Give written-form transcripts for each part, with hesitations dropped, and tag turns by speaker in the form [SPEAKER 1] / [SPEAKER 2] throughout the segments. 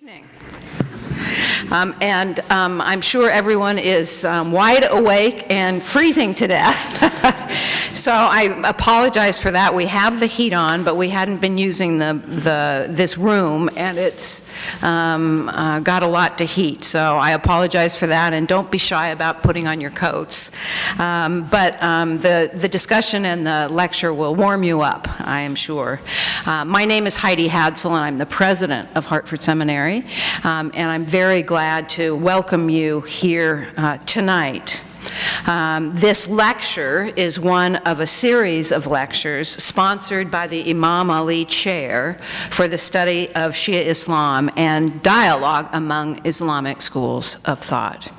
[SPEAKER 1] Evening. I'm sure everyone is wide awake and freezing to death. So I apologize for that. We have the heat on, but we hadn't been using this room, and it's got a lot to heat. So I apologize for that, and don't be shy about putting on your coats. The discussion and the lecture will warm you up, I am sure. My name is Hadi Qazwini, and I'm the president of Hartford Seminary, and I'm very glad to welcome you here tonight. This lecture is one of a series of lectures sponsored by the Imam Ali Chair for the study of Shia Islam and dialogue among Islamic schools of thought.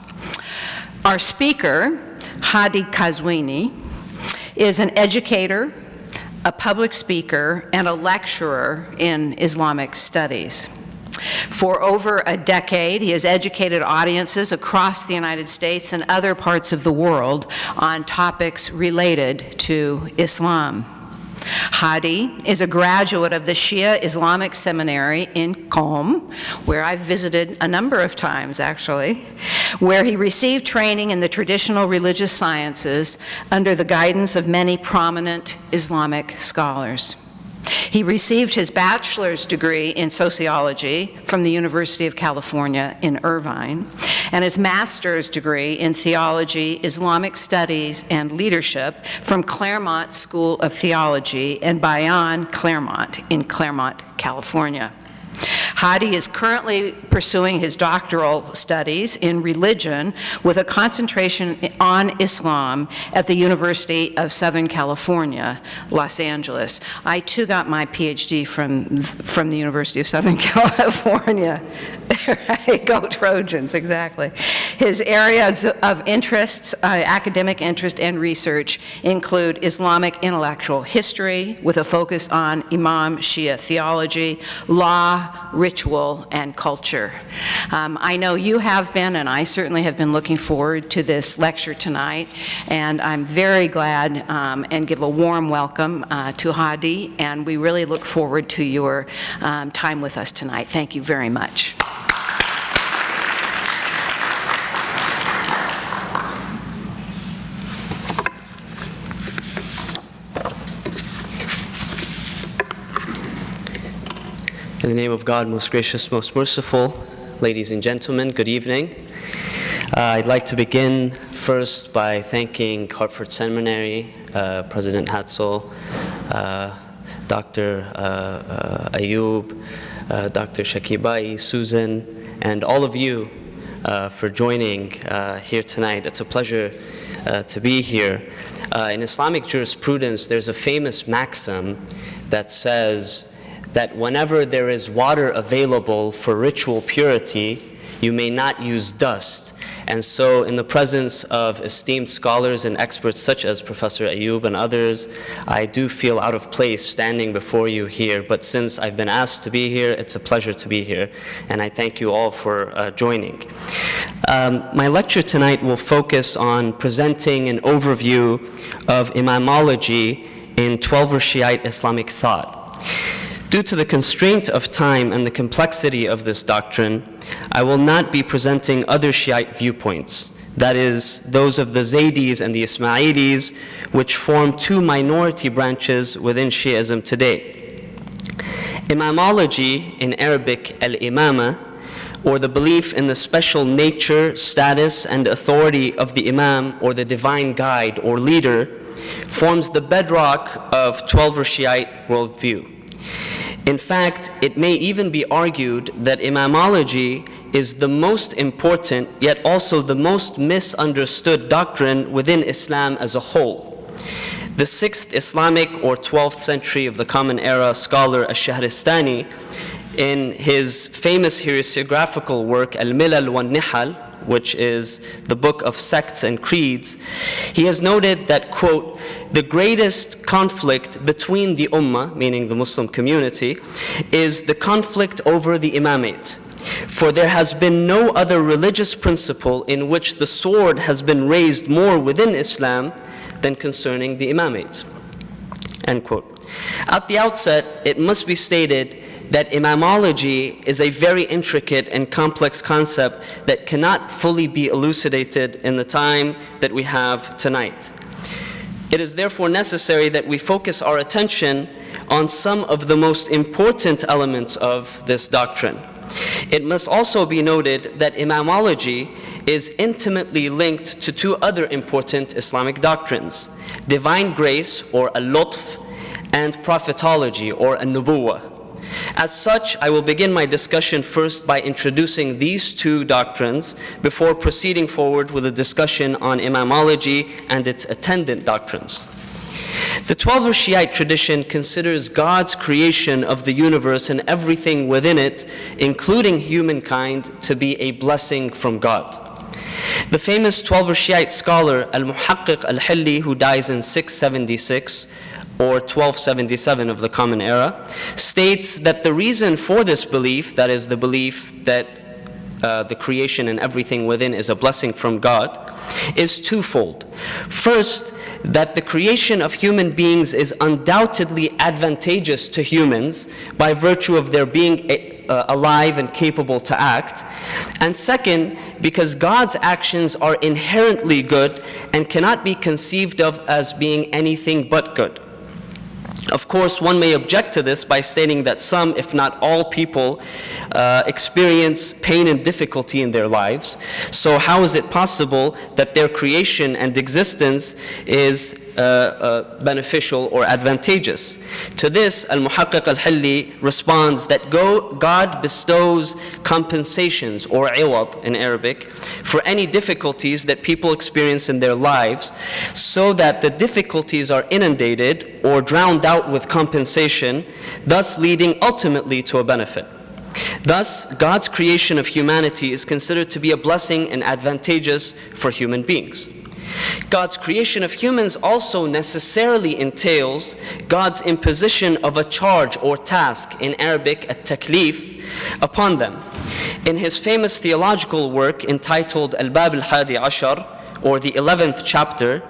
[SPEAKER 1] Our speaker, Hadi Qazwini, is an educator, a public speaker, and a lecturer in Islamic studies. For over a decade, he has educated audiences across the United States and other parts of the world on topics related to Islam. Hadi is a graduate of the Shia Islamic Seminary in Qom, where I've visited a number of times, actually, where he received training in the traditional religious sciences under the guidance of many prominent Islamic scholars. He received his bachelor's degree in sociology from the University of California in Irvine, and his master's degree in theology, Islamic studies, and leadership from Claremont School of Theology and Bayan Claremont in Claremont, California. Hadi is currently pursuing his doctoral studies in religion with a concentration on Islam at the University of Southern California, Los Angeles. I too got my Ph.D. from the University of Southern California. Right, go Trojans, exactly. His areas of interest, academic interest and research include Islamic intellectual history with a focus on Imam Shia theology, law, ritual, and culture. I know you have been, and I certainly have been looking forward to this lecture tonight, and I'm very glad and give a warm welcome to Hadi, and we really look forward to your time with us tonight. Thank you very much.
[SPEAKER 2] In the name of God, most gracious, most merciful, ladies and gentlemen, good evening. I'd like to begin first by thanking Hartford Seminary, President Hatzel, Dr. Ayub, Dr. Shakibai, Susan, and all of you for joining here tonight. It's a pleasure to be here. In Islamic jurisprudence, there's a famous maxim that says that whenever there is water available for ritual purity, you may not use dust. And so in the presence of esteemed scholars and experts such as Professor Ayub and others, I do feel out of place standing before you here. But since I've been asked to be here, it's a pleasure to be here. And I thank you all for joining. My lecture tonight will focus on presenting an overview of Imamology in Twelver-Shi'ite Islamic thought. Due to the constraint of time and the complexity of this doctrine, I will not be presenting other Shiite viewpoints, that is, those of the Zaydis and the Ismailis, which form two minority branches within Shi'ism today. Imamology, in Arabic al-imama, or the belief in the special nature, status, and authority of the Imam or the divine guide or leader, forms the bedrock of Twelver-Shi'ite worldview. In fact, it may even be argued that Imamology is the most important, yet also the most misunderstood doctrine within Islam as a whole. The 6th Islamic or 12th century of the Common Era scholar Ash-Shahristani, in his famous heresiographical work Al-Milal wa-Nihal, which is the book of sects and creeds, he has noted that, quote, the greatest conflict between the ummah, meaning the Muslim community, is the conflict over the imamate. For there has been no other religious principle in which the sword has been raised more within Islam than concerning the imamate, end quote. At the outset, it must be stated that imamology is a very intricate and complex concept that cannot fully be elucidated in the time that we have tonight. It is therefore necessary that we focus our attention on some of the most important elements of this doctrine. It must also be noted that imamology is intimately linked to two other important Islamic doctrines: divine grace, or al-lutf, and prophetology, or an-nubuwah. As such, I will begin my discussion first by introducing these two doctrines before proceeding forward with a discussion on imamology and its attendant doctrines. The Twelver-Shi'ite tradition considers God's creation of the universe and everything within it, including humankind, to be a blessing from God. The famous Twelver-Shi'ite scholar Al-Muhaqqiq Al-Hilli, who dies in 676 or 1277 of the Common Era, states that the reason for this belief, that is the belief that the creation and everything within is a blessing from God, is twofold. First, that the creation of human beings is undoubtedly advantageous to humans by virtue of their being alive and capable to act. And second, because God's actions are inherently good and cannot be conceived of as being anything but good. Of course, one may object to this by stating that some, if not all people, experience pain and difficulty in their lives. So how is it possible that their creation and existence is beneficial or advantageous? To this, Al-Muhaqqiq Al-Hilli responds that God bestows compensations, or iwad in Arabic, for any difficulties that people experience in their lives, so that the difficulties are inundated or drowned out with compensation, thus leading ultimately to a benefit. Thus, God's creation of humanity is considered to be a blessing and advantageous for human beings. God's creation of humans also necessarily entails God's imposition of a charge or task, in Arabic at-taklif, upon them. In his famous theological work entitled Al-Bab al-Hadi Ashar, or the 11th chapter,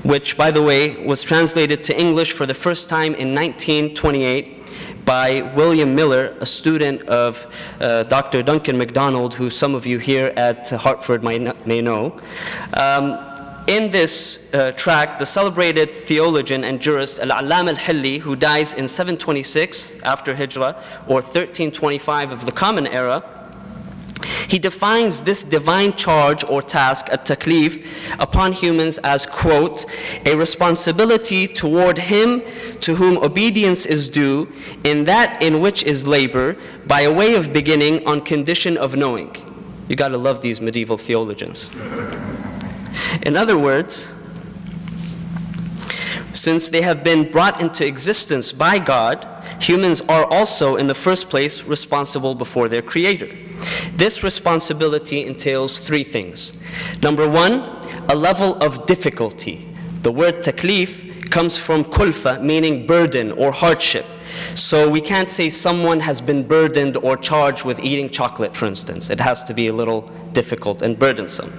[SPEAKER 2] which, by the way, was translated to English for the first time in 1928 by William Miller, a student of Dr. Duncan MacDonald, who some of you here at Hartford may know. In this tract, the celebrated theologian and jurist Al-Allama Al-Hilli, who dies in 726 after Hijrah, or 1325 of the Common Era, he defines this divine charge or task, at-taklif, upon humans as, quote, a responsibility toward him to whom obedience is due in that in which is labor, by a way of beginning on condition of knowing. You gotta love these medieval theologians. In other words, since they have been brought into existence by God, humans are also, in the first place, responsible before their Creator. This responsibility entails three things. Number one, a level of difficulty. The word taklif comes from kulfa, meaning burden or hardship. So we can't say someone has been burdened or charged with eating chocolate, for instance. It has to be a little difficult and burdensome.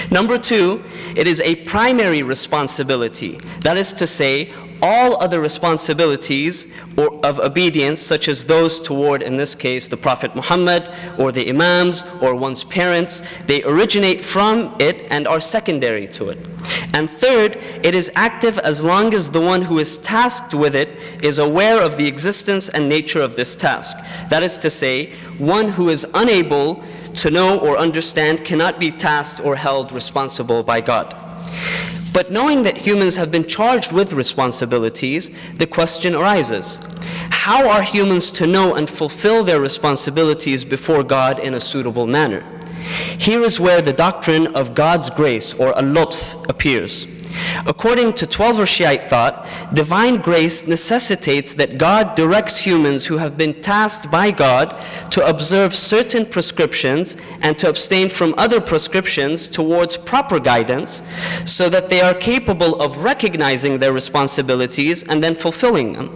[SPEAKER 2] Number two, it is a primary responsibility. That is to say, all other responsibilities of obedience, such as those toward, in this case, the Prophet Muhammad, or the Imams, or one's parents, they originate from it and are secondary to it. And third, it is active as long as the one who is tasked with it is aware of the existence and nature of this task. That is to say, one who is unable to know or understand cannot be tasked or held responsible by God. But knowing that humans have been charged with responsibilities, the question arises: how are humans to know and fulfill their responsibilities before God in a suitable manner? Here is where the doctrine of God's grace, or al-lutf, appears. According to Twelver-Shi'ite thought, divine grace necessitates that God directs humans who have been tasked by God to observe certain prescriptions and to abstain from other prescriptions towards proper guidance, so that they are capable of recognizing their responsibilities and then fulfilling them.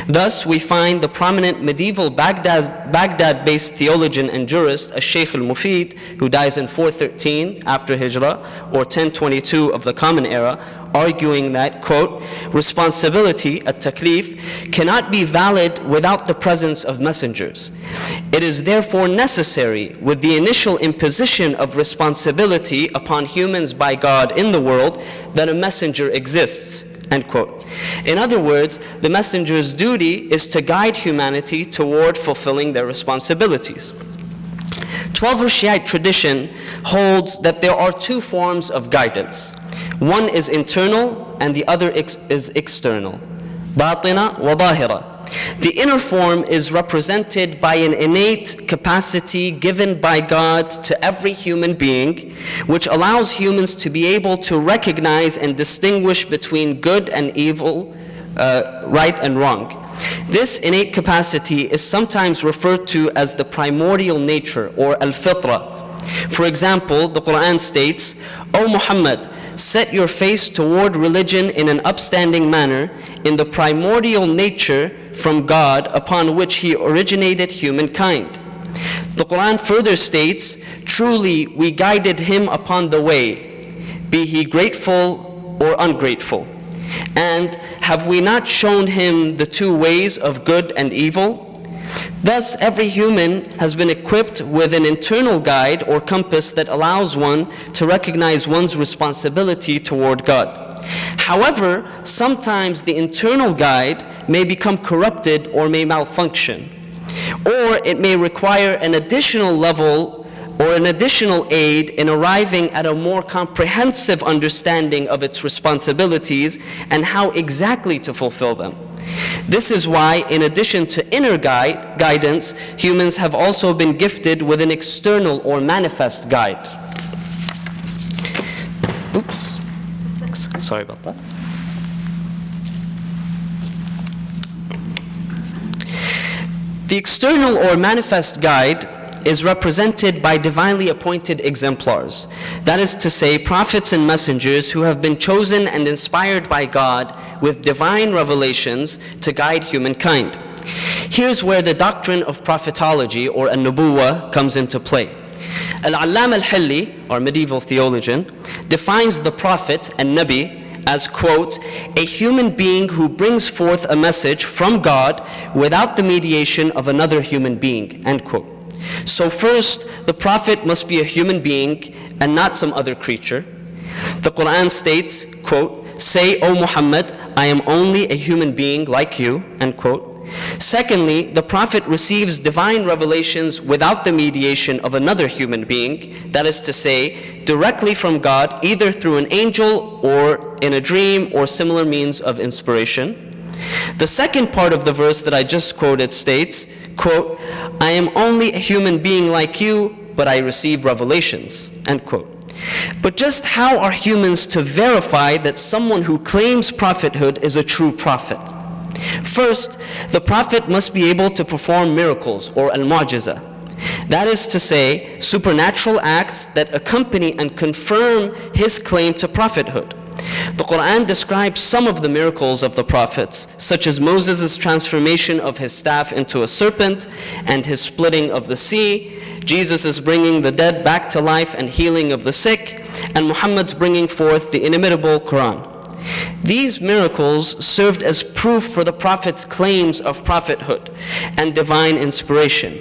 [SPEAKER 2] Thus, we find the prominent medieval Baghdad-based theologian and jurist, Shaykh al-Mufid, who dies in 413 after Hijrah, or 1022 of the Common Era, arguing that, quote, responsibility, at-taklif, cannot be valid without the presence of messengers. It is therefore necessary with the initial imposition of responsibility upon humans by God in the world that a messenger exists, end quote. In other words, the messenger's duty is to guide humanity toward fulfilling their responsibilities. Twelver-Shi'ite tradition holds that there are two forms of guidance. One is internal and the other is external. Batina wa zahira. The inner form is represented by an innate capacity given by God to every human being, which allows humans to be able to recognize and distinguish between good and evil, right and wrong. This innate capacity is sometimes referred to as the primordial nature, or al-fitra. For example, the Quran states, "O Muhammad, set your face toward religion in an upstanding manner, in the primordial nature from God upon which He originated humankind." The Quran further states, "Truly we guided him upon the way, be he grateful or ungrateful. And have we not shown him the two ways of good and evil?" Thus, every human has been equipped with an internal guide or compass that allows one to recognize one's responsibility toward God. However, sometimes the internal guide may become corrupted or may malfunction, or it may require an additional level or an additional aid in arriving at a more comprehensive understanding of its responsibilities and how exactly to fulfill them. This is why, in addition to inner guidance, humans have also been gifted with an external or manifest guide. Oops. Sorry about that. The external or manifest guide is represented by divinely appointed exemplars. That is to say, prophets and messengers who have been chosen and inspired by God with divine revelations to guide humankind. Here's where the doctrine of prophetology, or an-nubuwah, comes into play. Al-Allama al-Hilli, our medieval theologian, defines the prophet and nabi as, quote, a human being who brings forth a message from God without the mediation of another human being, end quote. So first, the prophet must be a human being and not some other creature. The Quran states, quote, "Say, O Muhammad, I am only a human being like you," end quote. Secondly, the prophet receives divine revelations without the mediation of another human being, that is to say, directly from God, either through an angel or in a dream or similar means of inspiration. The second part of the verse that I just quoted states, quote, "I am only a human being like you, but I receive revelations," end quote. But just how are humans to verify that someone who claims prophethood is a true prophet? First, the prophet must be able to perform miracles, or al-mu'jiza. That is to say, supernatural acts that accompany and confirm his claim to prophethood. The Quran describes some of the miracles of the prophets, such as Moses' transformation of his staff into a serpent and his splitting of the sea, Jesus' bringing the dead back to life and healing of the sick, and Muhammad's bringing forth the inimitable Quran. These miracles served as proof for the prophet's claims of prophethood and divine inspiration.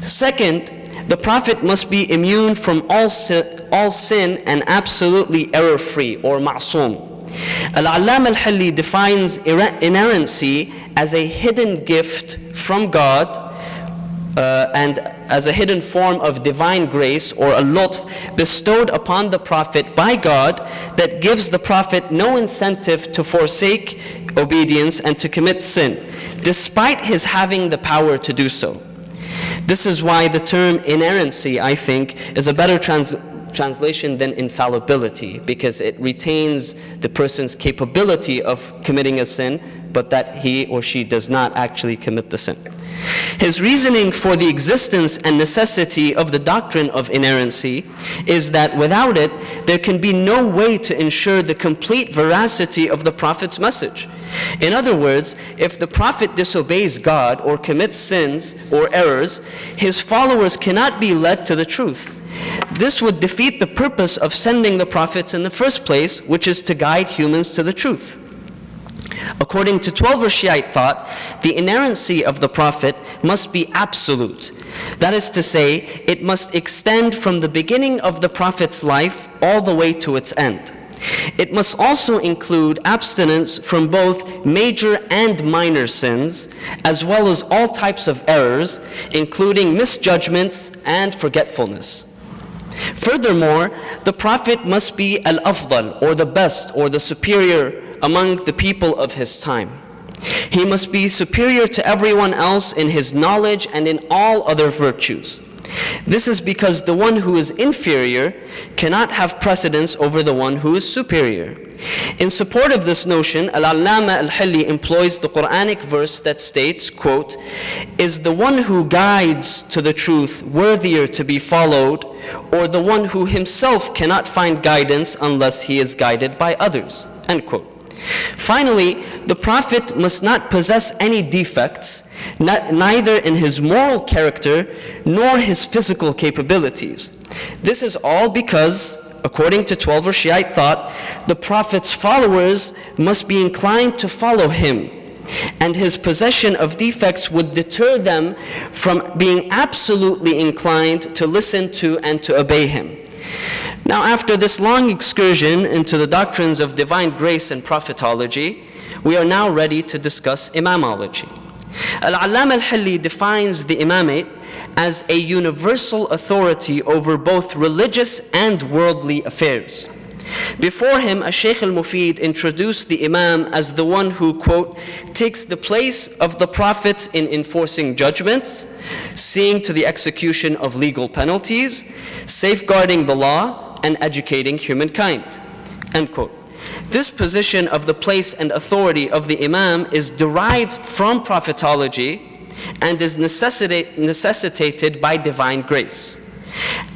[SPEAKER 2] Second, the prophet must be immune from all sin and absolutely error-free, or ma'soom. Al-Allama al-Hilli defines inerrancy as a hidden gift from God and as a hidden form of divine grace, or a lutf, bestowed upon the prophet by God that gives the prophet no incentive to forsake obedience and to commit sin, despite his having the power to do so. This is why the term inerrancy, I think, is a better translation than infallibility, because it retains the person's capability of committing a sin, but that he or she does not actually commit the sin. His reasoning for the existence and necessity of the doctrine of inerrancy is that without it, there can be no way to ensure the complete veracity of the prophet's message. In other words, if the prophet disobeys God or commits sins or errors, his followers cannot be led to the truth. this would defeat the purpose of sending the prophets in the first place, which is to guide humans to the truth. According to Twelver-Shi'ite thought, the inerrancy of the prophet must be absolute. That is to say, it must extend from the beginning of the prophet's life all the way to its end. It must also include abstinence from both major and minor sins, as well as all types of errors, including misjudgments and forgetfulness. Furthermore, the prophet must be al-afdal, or the best, or the superior among the people of his time. He must be superior to everyone else in his knowledge and in all other virtues. This is because the one who is inferior cannot have precedence over the one who is superior. In support of this notion, Al-Allama Al-Hilli employs the Quranic verse that states, quote, "Is the one who guides to the truth worthier to be followed, or the one who himself cannot find guidance unless he is guided by others?" End quote. Finally, the prophet must not possess any defects, neither in his moral character nor his physical capabilities. This is all because, according to Twelver-Shi'ite thought, the prophet's followers must be inclined to follow him, and his possession of defects would deter them from being absolutely inclined to listen to and to obey him. Now, after this long excursion into the doctrines of divine grace and prophetology, we are now ready to discuss imamology. Al-Allama Al-Hilli defines the imamate as a universal authority over both religious and worldly affairs. Before him, Shaykh al-Mufid introduced the Imam as the one who, quote, takes the place of the prophets in enforcing judgments, seeing to the execution of legal penalties, safeguarding the law, and educating humankind, end quote. This position of the place and authority of the Imam is derived from prophetology and is necessitated by divine grace.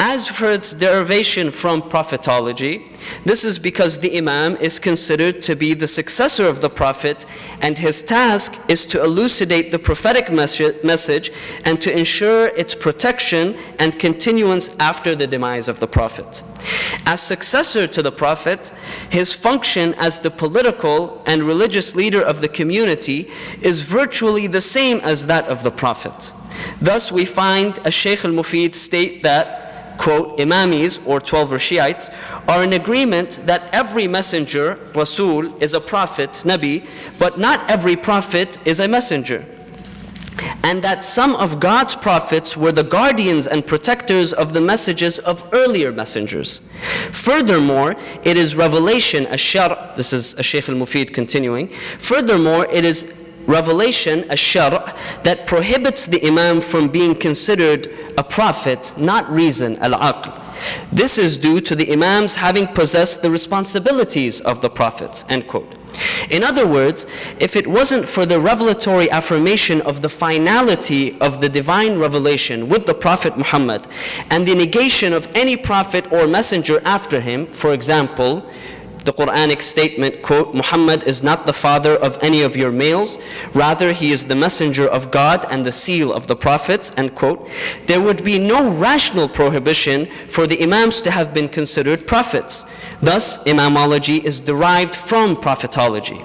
[SPEAKER 2] As for its derivation from prophetology, this is because the Imam is considered to be the successor of the Prophet, and his task is to elucidate the prophetic message and to ensure its protection and continuance after the demise of the Prophet. As successor to the Prophet, his function as the political and religious leader of the community is virtually the same as that of the Prophet. Thus, we find Shaykh al-Mufid state that, quote, Imamis, or Twelver-Shi'ites, are in agreement that every messenger, Rasul, is a prophet, Nabi, but not every prophet is a messenger. And that some of God's prophets were the guardians and protectors of the messages of earlier messengers. Furthermore, it is revelation, ash-shar', this is Shaykh al-Mufid continuing, furthermore, it is revelation, ash-shar', that prohibits the Imam from being considered a prophet, not reason, al-aql. This is due to the Imams having possessed the responsibilities of the prophets, end quote. In other words, if it wasn't for the revelatory affirmation of the finality of the divine revelation with the Prophet Muhammad and the negation of any prophet or messenger after him, for example, the Quranic statement, quote, Muhammad is not the father of any of your males, rather he is the messenger of God and the seal of the prophets, end quote, there would be no rational prohibition for the Imams to have been considered prophets. Thus, imamology is derived from prophetology.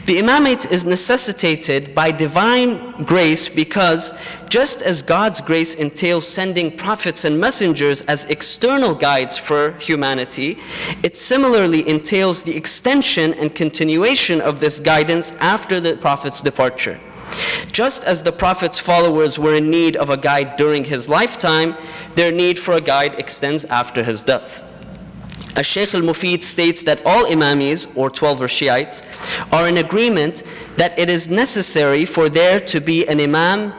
[SPEAKER 2] The imamate is necessitated by divine grace because just as God's grace entails sending prophets and messengers as external guides for humanity, it similarly entails the extension and continuation of this guidance after the prophet's departure. Just as the prophet's followers were in need of a guide during his lifetime, their need for a guide extends after his death. Shaykh al-Mufid states that all Imamis, or Twelver-Shi'ites, are in agreement that it is necessary for there to be an Imam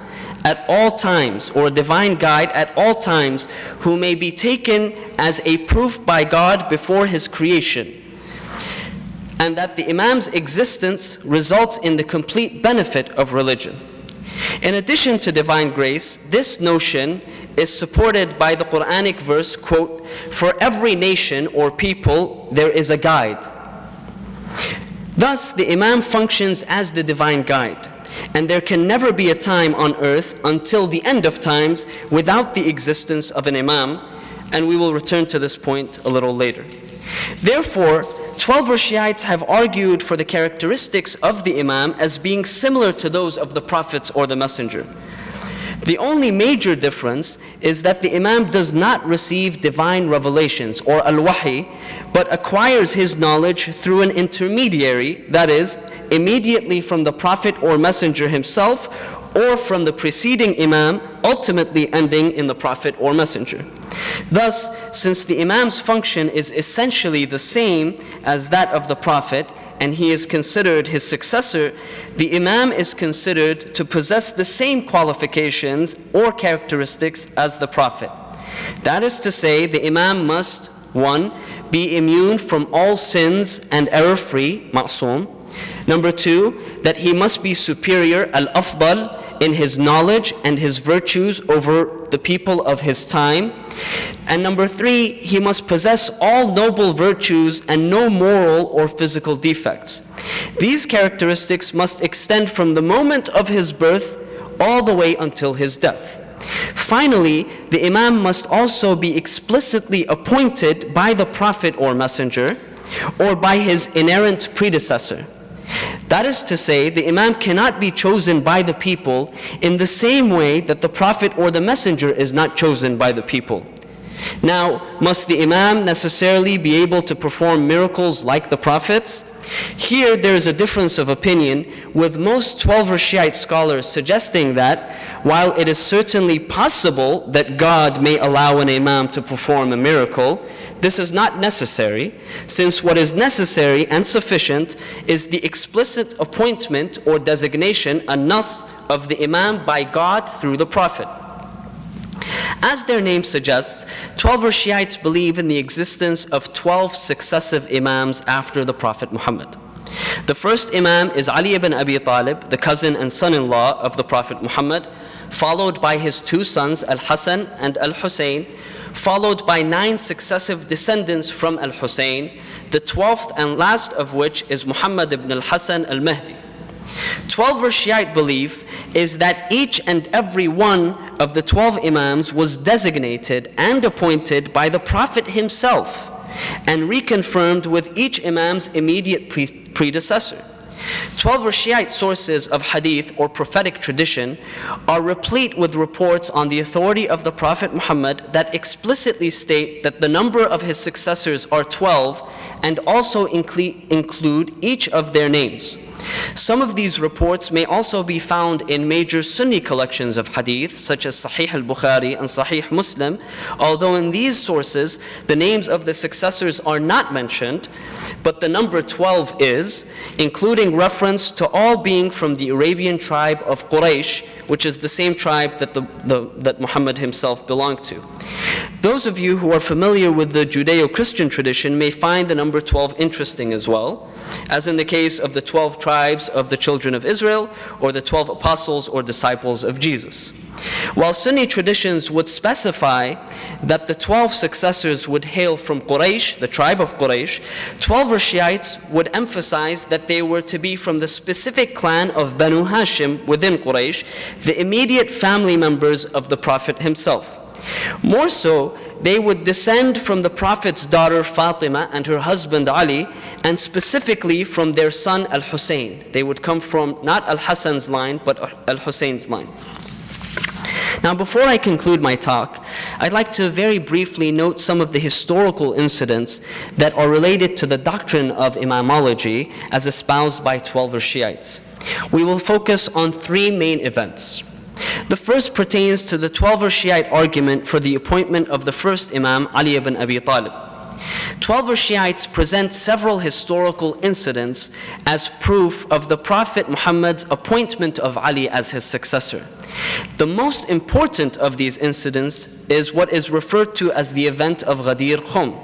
[SPEAKER 2] at all times, or a divine guide at all times, who may be taken as a proof by God before his creation, and that the Imam's existence results in the complete benefit of religion. In addition to divine grace, this notion is supported by the Quranic verse, quote, for every nation or people there is a guide. Thus, the Imam functions as the divine guide, and there can never be a time on earth until the end of times without the existence of an Imam, and we will return to this point a little later. Therefore, Twelver-Shi'ites have argued for the characteristics of the Imam as being similar to those of the prophets or the messenger. The only major difference is that the Imam does not receive divine revelations or al-wahi, but acquires his knowledge through an intermediary, that is, immediately from the prophet or messenger himself, or from the preceding Imam, ultimately ending in the prophet or messenger. Thus, since the Imam's function is essentially the same as that of the prophet, and he is considered his successor, the Imam is considered to possess the same qualifications or characteristics as the prophet. That is to say, the Imam must, 1, be immune from all sins and error-free, ma'soom. Number 2, that he must be superior, al-afdal, in his knowledge and his virtues over the people of his time. And number 3, he must possess all noble virtues and no moral or physical defects. These characteristics must extend from the moment of his birth all the way until his death. Finally, the Imam must also be explicitly appointed by the prophet or messenger, or by his inerrant predecessor. That is to say, the Imam cannot be chosen by the people in the same way that the prophet or the messenger is not chosen by the people. Now, must the Imam necessarily be able to perform miracles like the prophets? Here there is a difference of opinion, with most Twelver-Shi'ite scholars suggesting that while it is certainly possible that God may allow an Imam to perform a miracle, this is not necessary, since what is necessary and sufficient is the explicit appointment or designation, a nas, of the Imam by God through the Prophet. As their name suggests, Twelver-Shi'ites believe in the existence of 12 successive Imams after the Prophet Muhammad. The first Imam is Ali ibn Abi Talib, the cousin and son-in-law of the Prophet Muhammad, followed by his 2 sons, Al-Hasan and Al-Hussein, followed by 9 successive descendants from Al-Hussein, the 12th and last of which is Muhammad ibn al-Hasan al-Mahdi. Twelver-Shi'ite belief is that each and every one of the 12 Imams was designated and appointed by the Prophet himself and reconfirmed with each Imam's immediate predecessor. Twelver-Shi'ite sources of hadith or prophetic tradition are replete with reports on the authority of the Prophet Muhammad that explicitly state that the number of his successors are 12 and also include each of their names. Some of these reports may also be found in major Sunni collections of hadith, such as Sahih al-Bukhari and Sahih Muslim, although in these sources the names of the successors are not mentioned, but the number 12 is, including reference to all being from the Arabian tribe of Quraysh, which is the same tribe that Muhammad himself belonged to. Those of you who are familiar with the Judeo-Christian tradition may find the number 12 interesting as well, as in the case of the 12 tribes of the children of Israel, or the 12 apostles or disciples of Jesus. While Sunni traditions would specify that the 12 successors would hail from Quraysh, the tribe of Quraysh, Twelver-Shi'ites would emphasize that they were to be from the specific clan of Banu Hashim within Quraysh, the immediate family members of the Prophet himself. More so, they would descend from the Prophet's daughter Fatima and her husband Ali, and specifically from their son Al-Hussein. They would come from not Al-Hasan's line, but Al-Hussein's line. Now, before I conclude my talk, I'd like to very briefly note some of the historical incidents that are related to the doctrine of Imamology as espoused by Twelver-Shi'ites. We will focus on 3 main events. The first pertains to the Twelver-Shi'ite argument for the appointment of the first Imam, Ali ibn Abi Talib. Twelver-Shi'ites present several historical incidents as proof of the Prophet Muhammad's appointment of Ali as his successor. The most important of these incidents is what is referred to as the event of Ghadir Khum.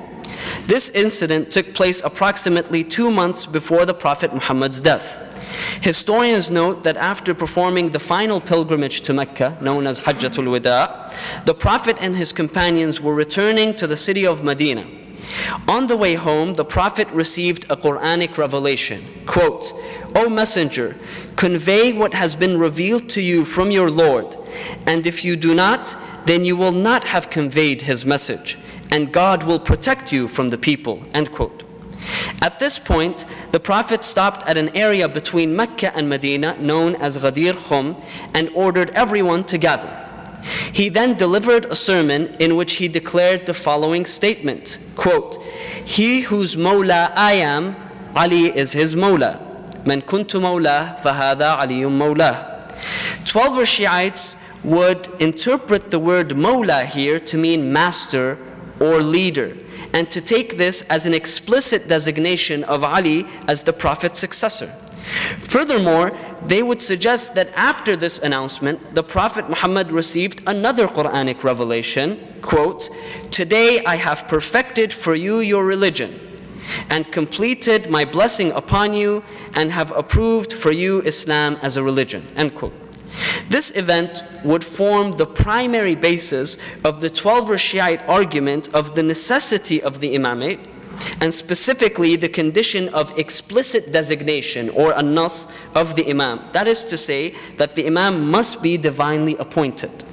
[SPEAKER 2] This incident took place approximately 2 months before the Prophet Muhammad's death. Historians note that after performing the final pilgrimage to Mecca, known as Hajjatul Wada', the Prophet and his companions were returning to the city of Medina. On the way home, the Prophet received a Quranic revelation. Quote, "O Messenger, convey what has been revealed to you from your Lord, and if you do not, then you will not have conveyed his message. and God will protect you from the people, end quote. At this point, the Prophet stopped at an area between Mecca and Medina known as Ghadir Khum and ordered everyone to gather. He then delivered a sermon in which he declared the following statement, quote, "He whose Mawla I am, Ali is his Mawla. Man kuntu Mawlah, fahada Aliyum Mawlah." Twelver-Shi'ites would interpret the word Mawla here to mean master or leader, and to take this as an explicit designation of Ali as the Prophet's successor. Furthermore, they would suggest that after this announcement, the Prophet Muhammad received another Quranic revelation, quote, "Today I have perfected for you your religion, and completed my blessing upon you, and have approved for you Islam as a religion," end quote. This event would form the primary basis of the Twelver-Shi'ite argument of the necessity of the imamate, and specifically the condition of explicit designation or an-nas of the imam. That is to say that the imam must be divinely appointed.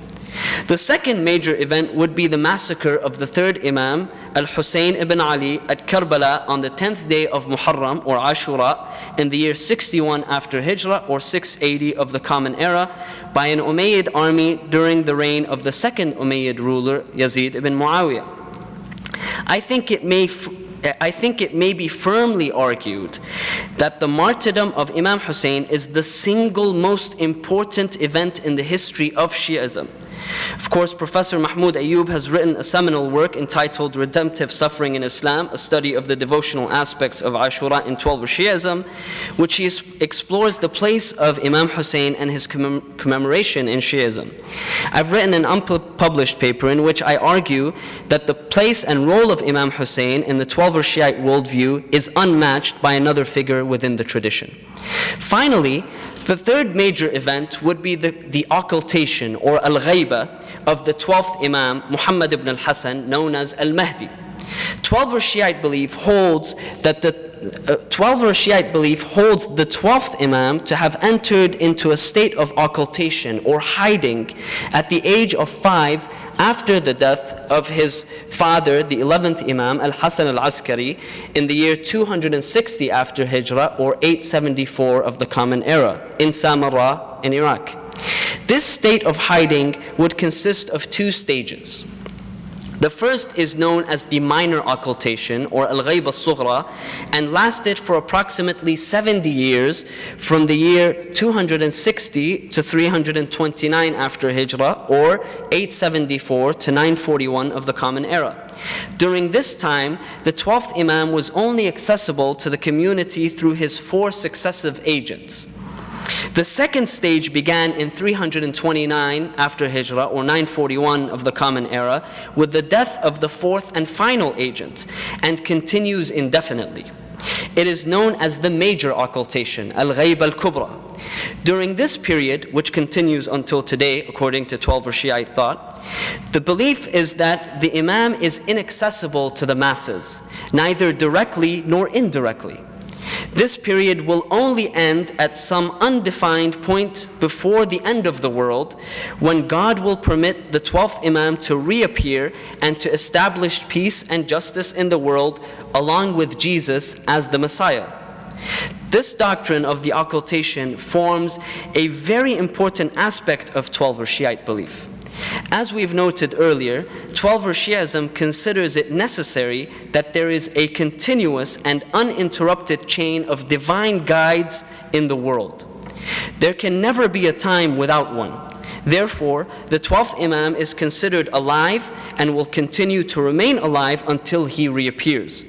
[SPEAKER 2] The second major event would be the massacre of the third imam, Al-Hussein ibn Ali, at Karbala on the 10th day of Muharram or Ashura in the year 61 after Hijrah or 680 of the Common Era by an Umayyad army during the reign of the second Umayyad ruler, Yazid ibn Muawiyah. I think it may be firmly argued that the martyrdom of Imam Hussein is the single most important event in the history of Shi'ism. Of course, Professor Mahmoud Ayyub has written a seminal work entitled Redemptive Suffering in Islam, a study of the devotional aspects of Ashura in Twelver-Shi'ism, which he explores the place of Imam Hussein and his commemoration in Shi'ism. I've written an unpublished paper in which I argue that the place and role of Imam Hussein in the Twelver-Shi'ite worldview is unmatched by another figure within the tradition. Finally, the third major event would be the occultation or al-ghayba of the 12th Imam, Muhammad ibn al-Hasan, known as al-Mahdi. Twelver-Shi'ite belief holds the 12th Imam to have entered into a state of occultation or hiding at the age of 5 after the death of his father, the 11th Imam, Al-Hasan al-Askari, in the year 260 after Hijrah or 874 of the Common Era in Samarra in Iraq. This state of hiding would consist of two stages. The first is known as the minor occultation or al-ghayba al-sughra and lasted for approximately 70 years from the year 260 to 329 after Hijrah or 874 to 941 of the Common Era. During this time, the 12th Imam was only accessible to the community through his 4 successive agents. The second stage began in 329 after Hijrah or 941 of the Common Era with the death of the 4th and final agent and continues indefinitely. It is known as the major occultation, al-ghayb al-kubra. During this period, which continues until today according to Twelver-Shi'ite thought, the belief is that the Imam is inaccessible to the masses, neither directly nor indirectly. This period will only end at some undefined point before the end of the world, when God will permit the 12th Imam to reappear and to establish peace and justice in the world along with Jesus as the Messiah. This doctrine of the occultation forms a very important aspect of Twelver-Shi'ite belief. As we've noted earlier, Twelver-Shi'ism considers it necessary that there is a continuous and uninterrupted chain of divine guides in the world. There can never be a time without one. Therefore, the 12th Imam is considered alive and will continue to remain alive until he reappears.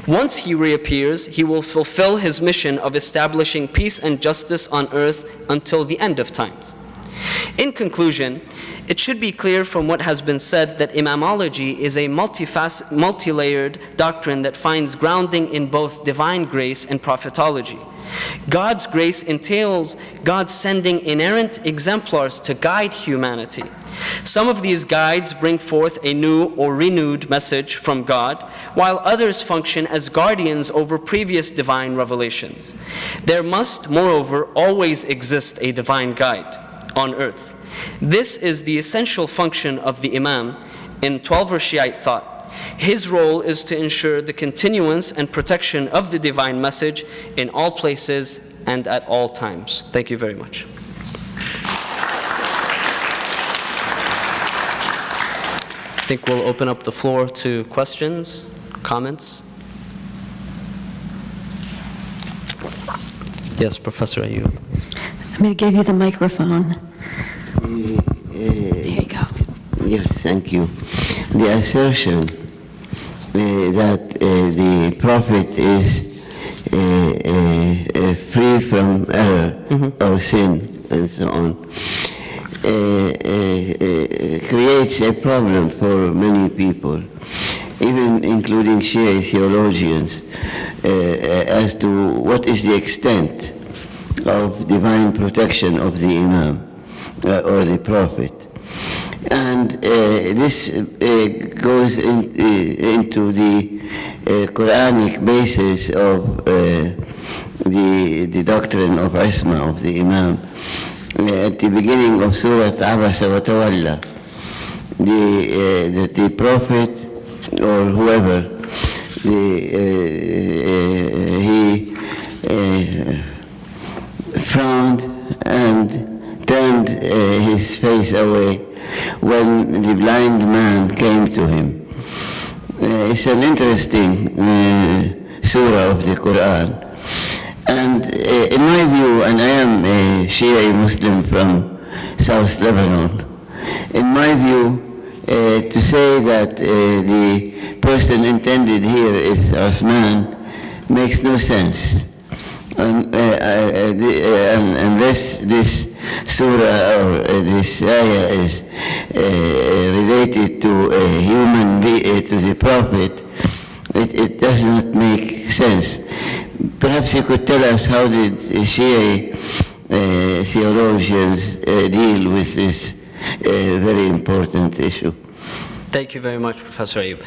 [SPEAKER 2] Once he reappears, he will fulfill his mission of establishing peace and justice on earth until the end of times. In conclusion, it should be clear from what has been said that Imamology is a multi-layered doctrine that finds grounding in both divine grace and prophetology. God's grace entails God sending inerrant exemplars to guide humanity. Some of these guides bring forth a new or renewed message from God, while others function as guardians over previous divine revelations. There must, moreover, always exist a divine guide on earth. This is the essential function of the Imam in Twelver-Shi'ite thought. His role is to ensure the continuance and protection of the divine message in all places and at all times. Thank you very much. I think we'll open up the floor to questions, comments. Yes, Professor Ayub.
[SPEAKER 3] I'm going to give you the microphone. There you go.
[SPEAKER 4] Yes, thank you. The assertion that the Prophet is free from error or sin and so on creates a problem for many people, even including Shi'i theologians, as to what is the extent of divine protection of the Imam or the Prophet. And this goes into the Quranic basis of the doctrine of Isma, of the Imam. At the beginning of Surah Abasa wa Tawalla, that the Prophet or whoever, he frowned and turned his face away when the blind man came to him. It's an interesting surah of the Quran. And in my view, and I am a Shi'i Muslim from South Lebanon, in my view, to say that the person intended here is Osman makes no sense. Unless this surah or this ayah is related to a human being, to the Prophet, it does not make sense. Perhaps you could tell us, how did Shi'i theologians deal with this very important issue?
[SPEAKER 2] Thank you very much, Professor Ayub.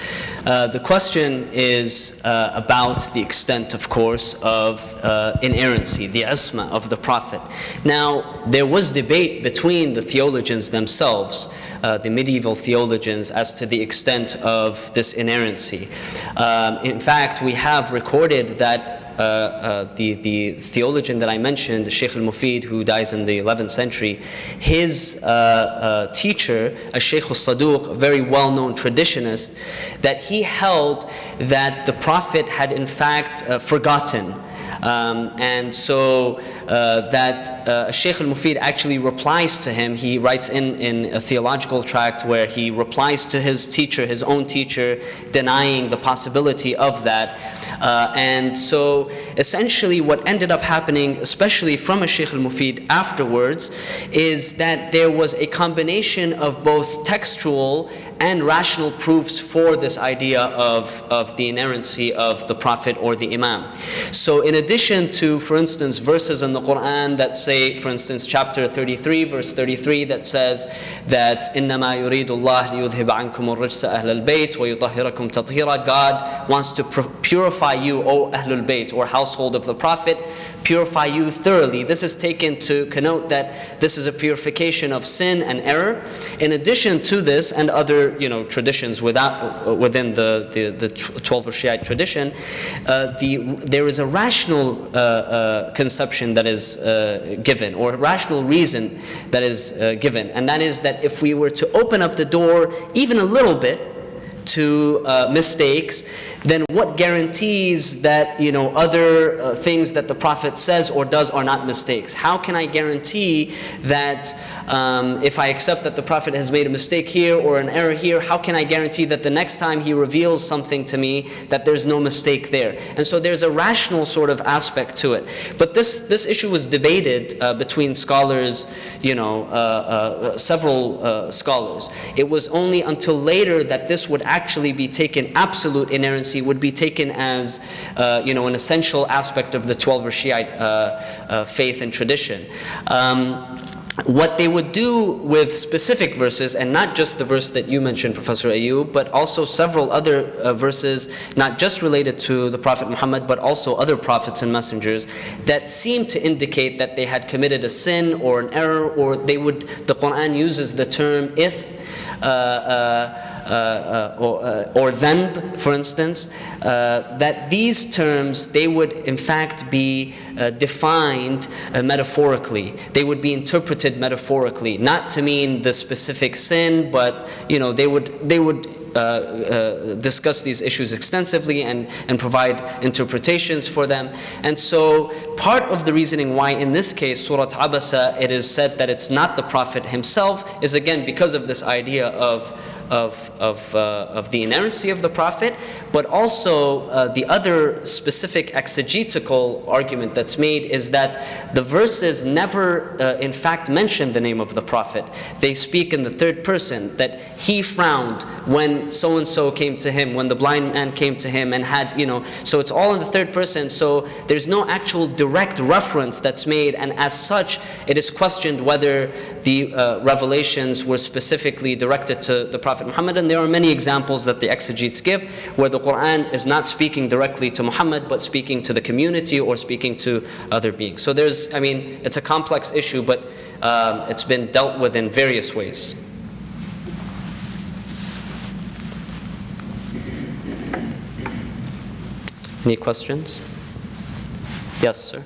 [SPEAKER 2] The question is about the extent, of course, of inerrancy, the isma of the Prophet. Now, there was debate between the theologians themselves, the medieval theologians, as to the extent of this inerrancy. In fact, we have recorded that the theologian that I mentioned, Sheikh al-Mufid, who dies in the 11th century, his teacher, Sheikh al-Saduq, a very well-known traditionist, that he held that the Prophet had in fact forgotten. And so that Sheikh al-Mufid actually replies to him. He writes in a theological tract where he replies to his teacher, his own teacher, denying the possibility of that. And so essentially what ended up happening, especially from a Sheikh al-Mufid afterwards, is that there was a combination of both textual and rational proofs for this idea of the inerrancy of the Prophet or the Imam. So in addition to, for instance, verses in the Quran that say, for instance, chapter 33, verse 33, that says that إِنَّمَا يُرِيدُ اللَّهُ لِيُذْهِبَ عَنْكُمُ الرِّجْسَ أَهْلَ الْبَيْتِ وَيُطَهِّرَكُمْ تَطْهِيرًا. God wants to purify you, O Ahlul Bayt, or household of the Prophet, purify you thoroughly. This is taken to connote that this is a purification of sin and error. In addition to this, and other traditions within the Twelver-Shi'ite tradition, there is a rational conception that is given, or a rational reason that is given, and that is that if we were to open up the door even a little bit to mistakes, then what guarantees that other things that the Prophet says or does are not mistakes? How can I guarantee that if I accept that the Prophet has made a mistake here or an error here, how can I guarantee that the next time he reveals something to me that there's no mistake there? And so there's a rational sort of aspect to it. But this issue was debated between scholars, several scholars. It was only until later that this would actually be taken, absolute inerrancy would be taken as an essential aspect of the Twelver-Shi'ite faith and tradition. What they would do with specific verses, and not just the verse that you mentioned, Professor Ayub, but also several other verses, not just related to the Prophet Muhammad, but also other prophets and messengers, that seem to indicate that they had committed a sin or an error, or the Quran uses the term ith, or dhanb, for instance, that these terms, they would in fact be defined metaphorically. They would be interpreted metaphorically, not to mean the specific sin, but they would discuss these issues extensively and provide interpretations for them. And so part of the reasoning why in this case, Surah Abasa, it is said that it's not the Prophet himself, is again because of this idea of the inerrancy of the Prophet, but also the other specific exegetical argument that's made is that the verses never in fact mention the name of the Prophet. They speak in the third person, that he frowned when so-and-so came to him, when the blind man came to him and had, so it's all in the third person, so there's no actual direct reference that's made, and as such, it is questioned whether the revelations were specifically directed to the Prophet Muhammad, and there are many examples that the exegetes give where the Quran is not speaking directly to Muhammad, but speaking to the community or speaking to other beings. So it's a complex issue, but it's been dealt with in various ways. Any questions? Yes, sir.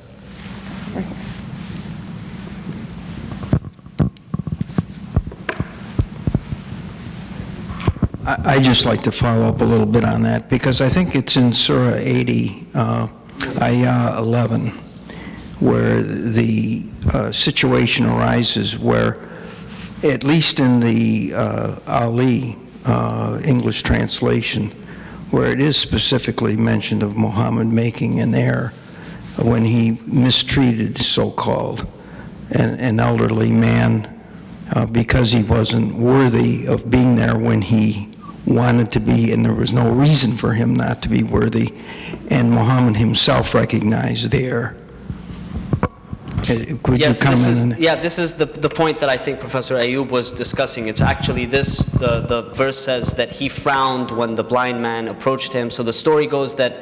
[SPEAKER 5] I'd just like to follow up a little bit on that, because I think it's in Surah 80, Ayah 11, where the situation arises where, at least in the Ali English translation, where it is specifically mentioned of Muhammad making an error when he mistreated, so-called, an elderly man because he wasn't worthy of being there when he wanted to be, and there was no reason for him not to be worthy, and Muhammad himself recognized the error. Could you comment on that?
[SPEAKER 2] This is the point that I think Professor Ayub was discussing. It's actually the verse says that he frowned when the blind man approached him. So the story goes that,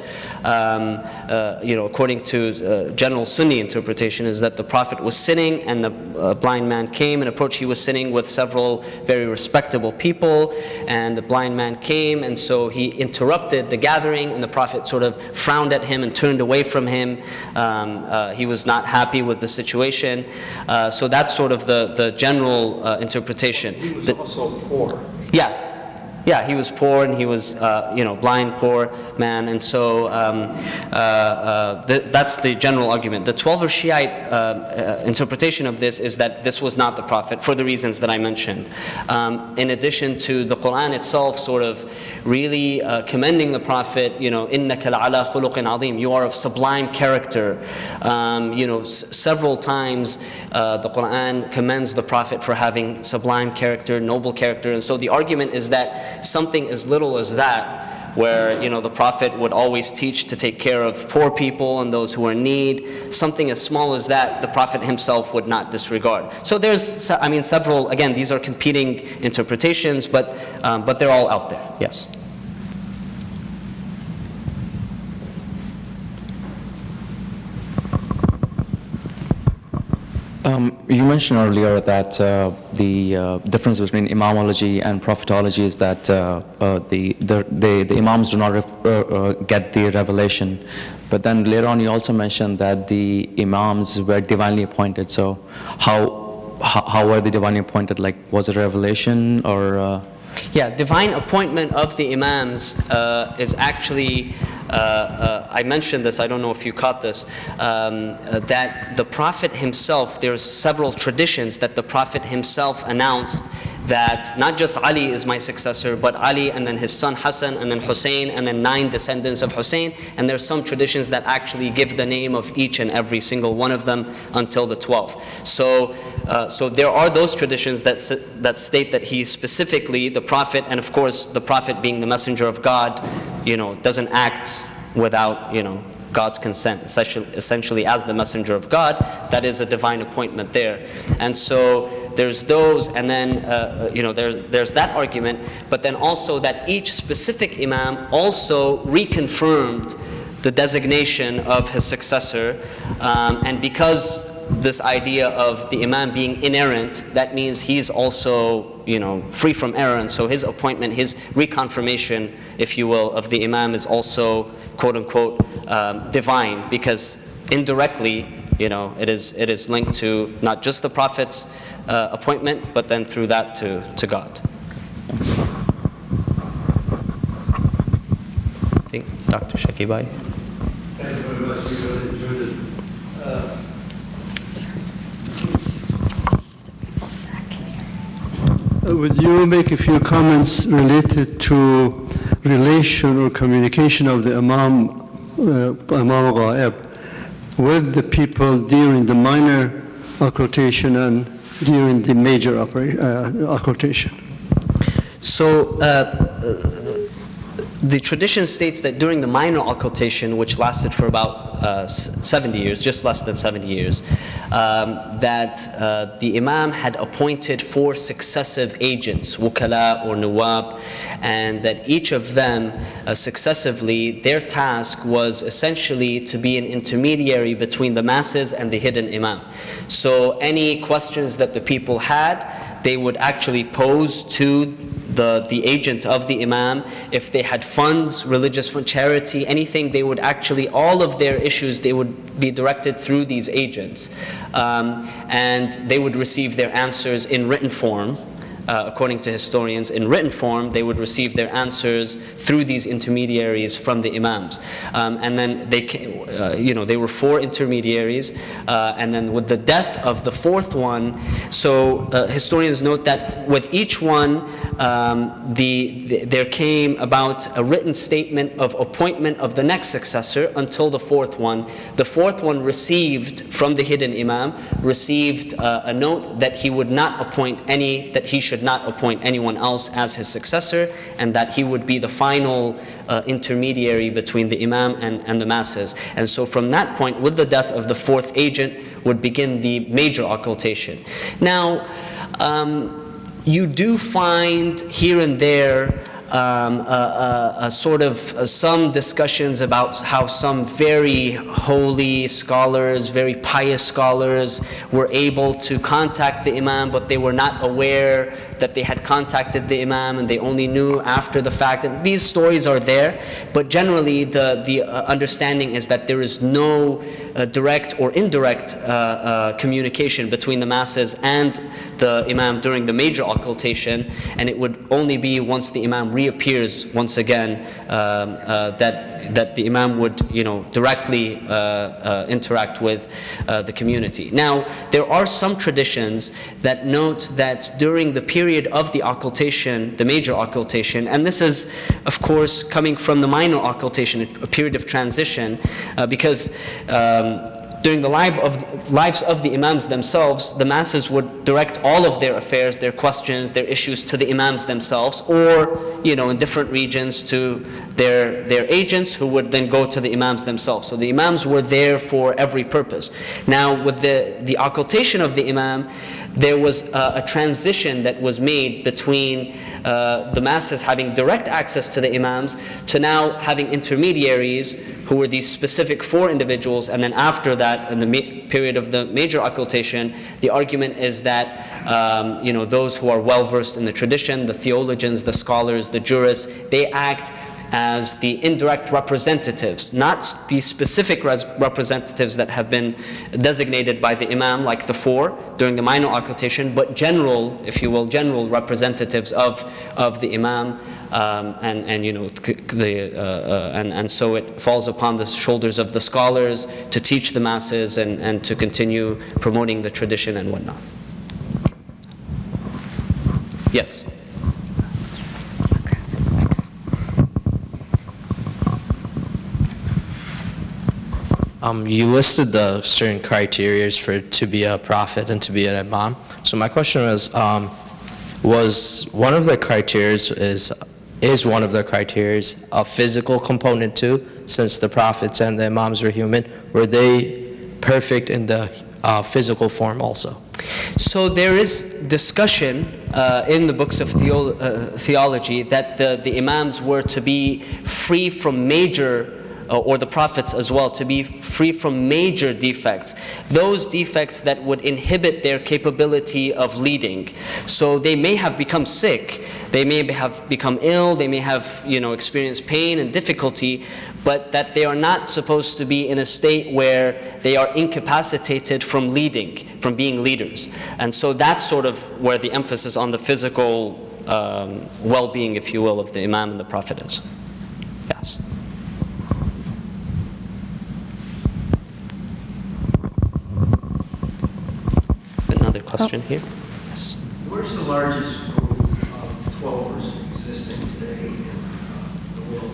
[SPEAKER 2] according to general Sunni interpretation, is that the Prophet was sitting and the blind man came and approached. He was sitting with several very respectable people, and the blind man came, and so he interrupted the gathering, and the Prophet sort of frowned at him and turned away from him. He was not happy with the situation. So that's sort of the general interpretation.
[SPEAKER 5] He was also poor.
[SPEAKER 2] Yeah, he was poor, and he was, blind, poor man, and so that's the general argument. The Twelver-Shi'ite interpretation of this is that this was not the Prophet for the reasons that I mentioned. In addition to the Quran itself sort of really commending the Prophet, إِنَّكَ لَعَلَى خُلُقٍ عَظِيمٍ, you are of sublime character. Several times the Quran commends the Prophet for having sublime character, noble character, and so the argument is that something as little as that, where the Prophet would always teach to take care of poor people and those who are in need, something as small as that, the Prophet himself would not disregard. So there's, several, again, these are competing interpretations, but they're all out there. Yes.
[SPEAKER 6] You mentioned earlier that the difference between Imamology and Prophetology is that the Imams do not get the revelation. But then later on you also mentioned that the Imams were divinely appointed. So how were they divinely appointed? Like, was it a revelation or?
[SPEAKER 2] Divine appointment of the Imams is actually, I mentioned this, I don't know if you caught this, that the Prophet himself, there's several traditions that the Prophet himself announced that not just Ali is my successor, but Ali and then his son Hassan and then Hussein and then 9 descendants of Hussein, and there's some traditions that actually give the name of each and every single one of them until the 12th. So there are those traditions that state that he specifically, the Prophet, and of course the Prophet being the messenger of God, doesn't act without, God's consent, essentially as the messenger of God. That is a divine appointment there. And so there's those, and then there's that argument, but then also that each specific Imam also reconfirmed the designation of his successor, and because this idea of the imam being inerrant, that means he's also, free from error, and so his appointment, his reconfirmation, if you will, of the imam is also, quote unquote, divine, because indirectly, it is linked to not just the Prophet's appointment, but then through that to God. I think Dr. Shakibai.
[SPEAKER 7] Thank you very much. We really enjoyed it. Would you make a few comments related to relation or communication of the Imam Ghaib with the people during the minor occultation and during the major occultation?
[SPEAKER 2] So the tradition states that during the minor occultation, which lasted for about 70 years, just less than 70 years, that the Imam had appointed 4 successive agents, wukala or nuwab, and that each of them successively, their task was essentially to be an intermediary between the masses and the hidden Imam. So any questions that the people had, they would actually pose to the agent of the Imam. If they had funds, religious fund, charity, anything, they would actually, all of their issues, they would be directed through these agents. And they would receive their answers in written form. According to historians, in written form, they would receive their answers through these intermediaries from the Imams. And then they were 4 intermediaries, and then with the death of the 4th one, so historians note that with each one, there came about a written statement of appointment of the next successor until the 4th one. The 4th one received from the hidden Imam, received a note that he would not appoint that he should not appoint anyone else as his successor, and that he would be the final intermediary between the Imam and the masses. And so from that point, with the death of the 4th agent, would begin the major occultation. Now, you do find here and there some discussions about how some very holy scholars, very pious scholars, were able to contact the Imam, but they were not aware that they had contacted the Imam, and they only knew after the fact. And these stories are there, but generally the understanding is that there is no direct or indirect communication between the masses and the Imam during the major occultation, and it would only be once the Imam reappears once again that the Imam would directly interact with the community. Now, there are some traditions that note that during the period of the occultation, the major occultation, and this is of course coming from the minor occultation, a period of transition, because during the lives of the Imams themselves, the masses would direct all of their affairs, their questions, their issues to the Imams themselves, or in different regions to their agents, who would then go to the Imams themselves. So the Imams were there for every purpose. Now, with the occultation of the Imam, there was a transition that was made between the masses having direct access to the Imams to now having intermediaries who were these specific 4 individuals, and then after that, in the period of the major occultation, the argument is that those who are well versed in the tradition, the theologians, the scholars, the jurists, they act as the indirect representatives, not the specific representatives that have been designated by the Imam, like the 4 during the minor occultation, but general, if you will, general representatives of the Imam, and so it falls upon the shoulders of the scholars to teach the masses and to continue promoting the tradition and whatnot. Yes.
[SPEAKER 8] You listed the certain criteria to be a prophet and to be an imam. So my question was one of the criteria is one of the criteria a physical component too? Since the prophets and the imams were human, were they perfect in the physical form also?
[SPEAKER 2] So there is discussion in the books of theology that the imams were to be free from major or the prophets as well, to be free from major defects, those defects that would inhibit their capability of leading. So they may have become sick, they may have become ill, they may have experienced pain and difficulty, but that they are not supposed to be in a state where they are incapacitated from leading, from being leaders. And so that's sort of where the emphasis on the physical well-being, if you will, of the Imam and the Prophet is. Yes. Another question here? Yes.
[SPEAKER 9] Where's the largest group of Twelvers existing today in the world?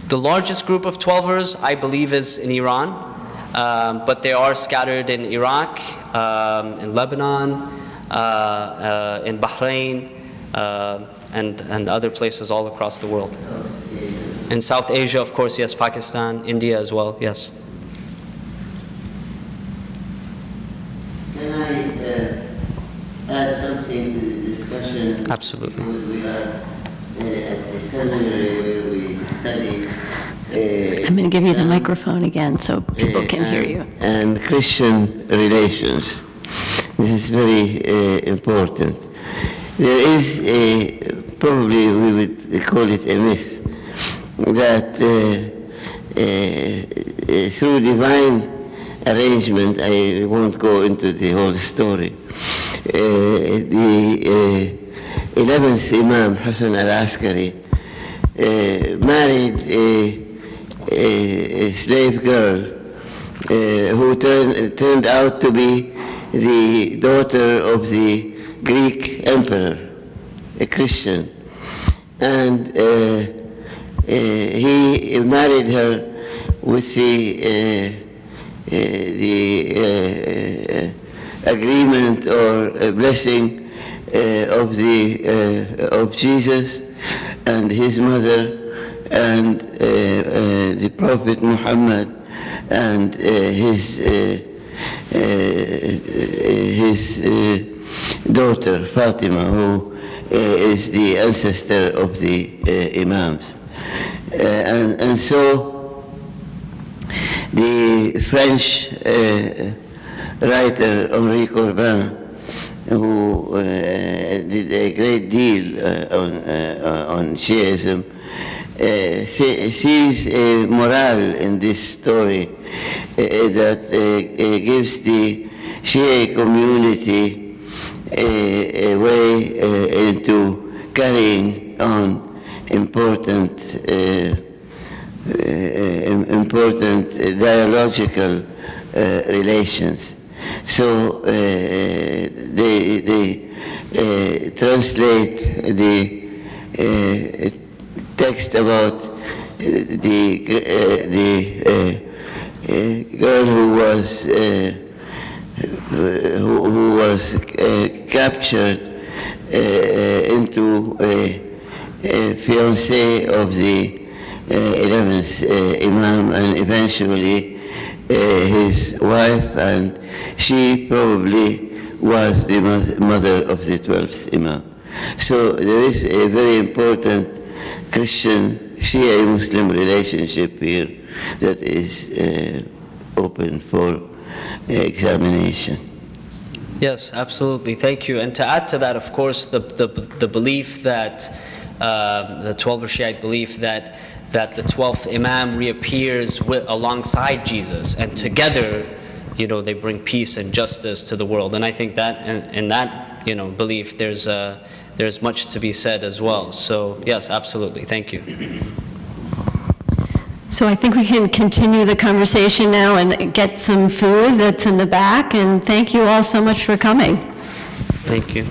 [SPEAKER 2] The largest group of Twelvers, I believe, is in Iran, but they are scattered in Iraq, in Lebanon, in Bahrain, and other places all across the world. In South Asia, of course, yes, Pakistan, India as well, yes.
[SPEAKER 4] Can I add something to the discussion?
[SPEAKER 2] Absolutely.
[SPEAKER 4] Because we are at the seminary where we study.
[SPEAKER 3] I'm going to give you the microphone again so people can hear you.
[SPEAKER 4] And Christian relations. This is very important. There is probably we would call it a myth that through divine arrangement, I won't go into the whole story, the 11th Imam, Hassan al-Askari, married a slave girl who turned out to be the daughter of the Greek emperor, a Christian. And he married her with the agreement or blessing of Jesus and his mother and the Prophet Muhammad and his daughter Fatima, who is the ancestor of the Imams. And so the French writer Henri Corbin, who did a great deal on Shi'ism, sees a morale in this story that gives the Shi'i community a way into carrying on important dialogical relations. So they translate the text about the girl who was captured into a fiancée of the 11th Imam, and eventually his wife, and she probably was the mother of the 12th Imam. So there is a very important Christian Shi'i Muslim relationship here that is open for examination.
[SPEAKER 2] Yes, absolutely. Thank you. And to add to that, of course, the belief that the Twelver-Shi'ite belief that the 12th Imam reappears alongside Jesus, and together, they bring peace and justice to the world. And I think that in that belief, there's much to be said as well. So yes, absolutely. Thank you.
[SPEAKER 3] So I think we can continue the conversation now and get some food that's in the back. And thank you all so much for coming.
[SPEAKER 2] Thank you.